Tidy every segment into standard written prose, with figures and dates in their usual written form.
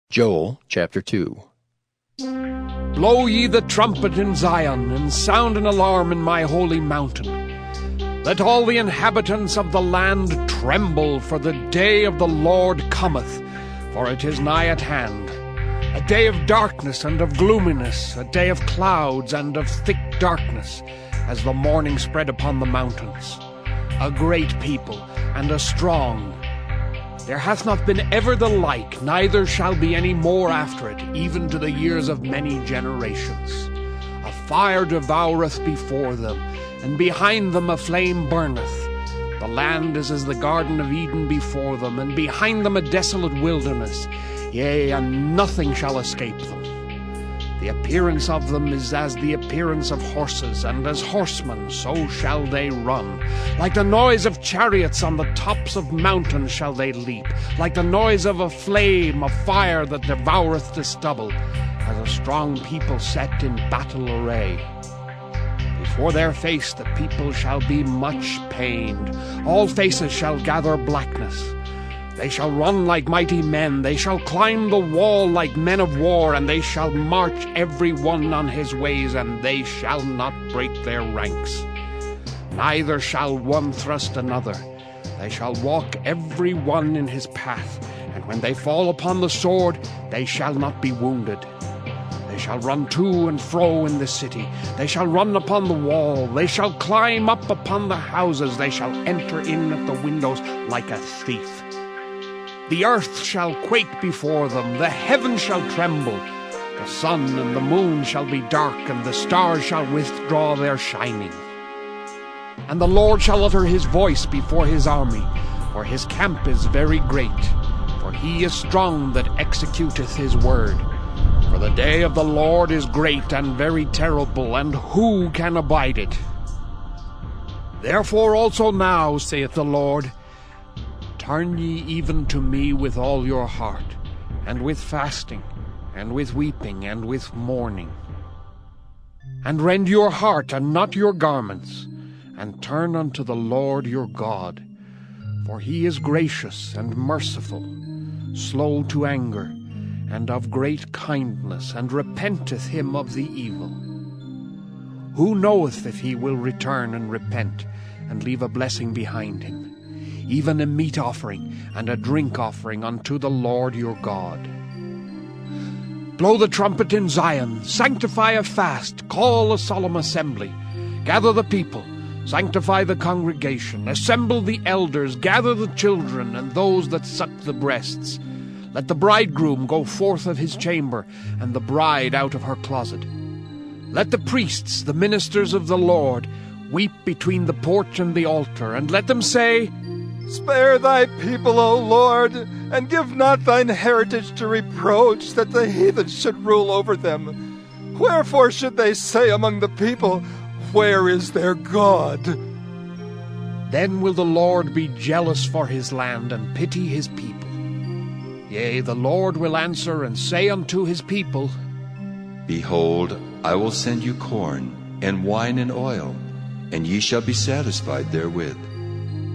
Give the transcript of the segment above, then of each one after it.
Joel chapter 2. Blow ye the trumpet in Zion, and sound an alarm in my holy mountain. Let all the inhabitants of the land tremble, for the day of the Lord cometh, for it is nigh at hand. A day of darkness and of gloominess, a day of clouds and of thick darkness, as the morning spread upon the mountains. A great people and a strong. There hath not been ever the like, neither shall be any more after it, even to the years of many generations. A fire devoureth before them, and behind them a flame burneth. The land is as the Garden of Eden before them, and behind them a desolate wilderness. Yea, and nothing shall escape them. The appearance of them is as the appearance of horses, and as horsemen so shall they run. Like the noise of chariots on the tops of mountains shall they leap, like the noise of a flame, of fire that devoureth the stubble, as a strong people set in battle array. Before their face the people shall be much pained, all faces shall gather blackness. They shall run like mighty men, they shall climb the wall like men of war, and they shall march every one on his ways, and they shall not break their ranks. Neither shall one thrust another. They shall walk every one in his path, and when they fall upon the sword, they shall not be wounded. They shall run to and fro in the city. They shall run upon the wall. They shall climb up upon the houses. They shall enter in at the windows like a thief. The earth shall quake before them, the heavens shall tremble. The sun and the moon shall be dark, and the stars shall withdraw their shining. And the Lord shall utter his voice before his army, for his camp is very great. For he is strong that executeth his word. For the day of the Lord is great and very terrible, and who can abide it? Therefore also now, saith the Lord, turn ye even to me with all your heart, and with fasting, and with weeping, and with mourning. And rend your heart, and not your garments, and turn unto the Lord your God. For he is gracious and merciful, slow to anger, and of great kindness, and repenteth him of the evil. Who knoweth if he will return and repent, and leave a blessing behind him, even a meat offering and a drink offering unto the Lord your God? Blow the trumpet in Zion, sanctify a fast, call a solemn assembly. Gather the people, sanctify the congregation, assemble the elders, gather the children and those that suck the breasts. Let the bridegroom go forth of his chamber, and the bride out of her closet. Let the priests, the ministers of the Lord, weep between the porch and the altar, and let them say, Spare thy people, O Lord, and give not thine heritage to reproach, that the heathen should rule over them. Wherefore should they say among the people, Where is their God? Then will the Lord be jealous for his land, and pity his people. Yea, the Lord will answer and say unto his people, Behold, I will send you corn, and wine, and oil, and ye shall be satisfied therewith.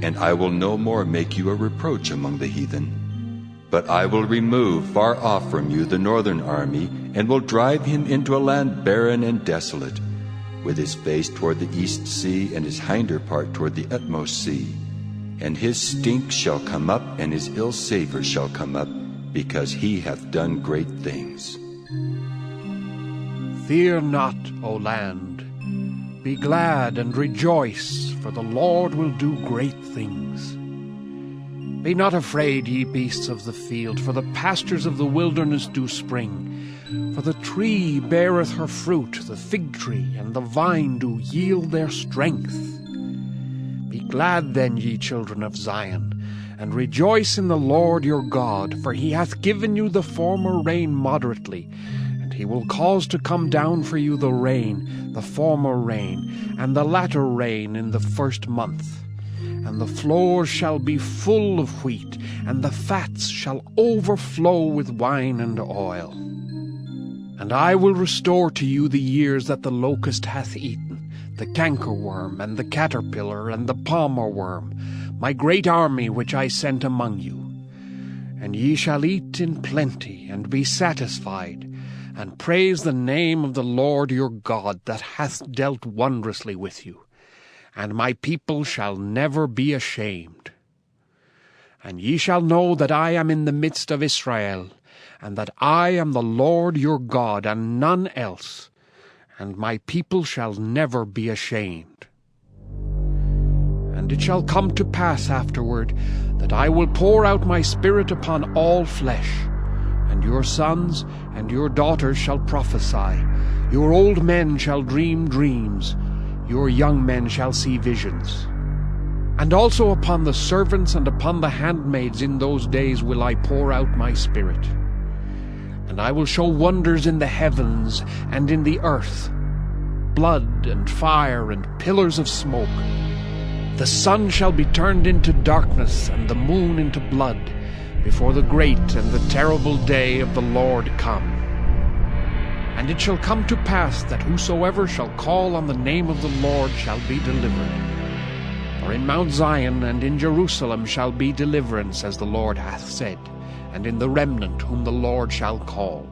And I will no more make you a reproach among the heathen. But I will remove far off from you the northern army, and will drive him into a land barren and desolate, with his face toward the east sea, and his hinder part toward the utmost sea. And his stink shall come up, and his ill savour shall come up, because he hath done great things. Fear not, O land. Be glad and rejoice, for the Lord will do great things. Be not afraid, ye beasts of the field, for the pastures of the wilderness do spring. For the tree beareth her fruit, the fig tree and the vine do yield their strength. Be glad then, ye children of Zion, and rejoice in the Lord your God, for he hath given you the former rain moderately, and he will cause to come down for you the rain, the former rain, and the latter rain in the first month. And the floors shall be full of wheat, and the fats shall overflow with wine and oil. And I will restore to you the years that the locust hath eaten, the cankerworm, and the caterpillar, and the palmer worm, my great army which I sent among you. And ye shall eat in plenty, and be satisfied, and praise the name of the Lord your God, that hath dealt wondrously with you. And my people shall never be ashamed. And ye shall know that I am in the midst of Israel, and that I am the Lord your God, and none else, and my people shall never be ashamed. And it shall come to pass afterward, that I will pour out my Spirit upon all flesh, and your sons and your daughters shall prophesy, your old men shall dream dreams, your young men shall see visions. And also upon the servants and upon the handmaids in those days will I pour out my Spirit. And I will show wonders in the heavens and in the earth, blood and fire and pillars of smoke. The sun shall be turned into darkness, and the moon into blood, before the great and the terrible day of the Lord come. And it shall come to pass that whosoever shall call on the name of the Lord shall be delivered. For in Mount Zion and in Jerusalem shall be deliverance, as the Lord hath said, and in the remnant whom the Lord shall call.